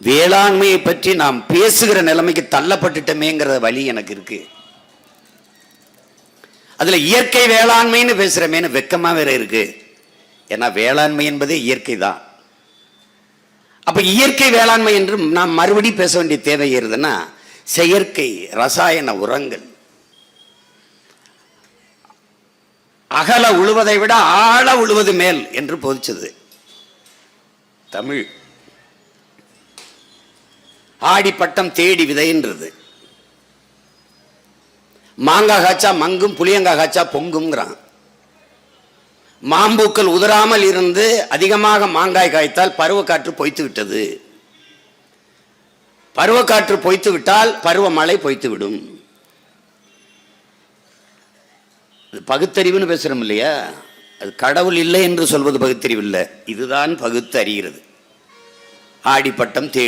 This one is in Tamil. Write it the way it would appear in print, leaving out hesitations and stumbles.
வேளாண்மையை பற்றி நாம் பேசுகிற நிலைமைக்கு தள்ளப்பட்டுட்டமேங்கிற வழி எனக்கு இருக்கு. அதுல இயற்கை வேளாண்மைன்னு பேசுறமேனு வெக்கமா வேற இருக்கு. ஏன்னா வேளாண்மை என்பதே இயற்கை தான். அப்ப இயற்கை வேளாண்மை என்று நாம் மறுபடி பேச வேண்டிய தேவை ஏறுதுன்னா, செயற்கை ரசாயன உரங்கள் அகல உழுவதை விட ஆழ உழுவது மேல் என்று போதிச்சது தமிழ். ஆடிப்பட்டம் தேடி விதைன்றது. மாங்காய் காய்ச்சா மங்கும், புளியங்காய் காய்ச்சா பொங்குங்கிறான். மாம்பூக்கள் உதராமல் இருந்து அதிகமாக மாங்காய் காய்த்தால் பருவக்காற்று பொய்த்து விட்டது. பருவக்காற்று பொய்த்து விட்டால் பருவமழை பொய்த்து விடும். பகுத்தறிவுன்னு பேசுறோம் இல்லையா, அது கடவுள் இல்லை என்று சொல்வது பகுத்தறிவு இல்லை, இதுதான் பகுத்து அறிகிறது. ஆடிப்பட்டம்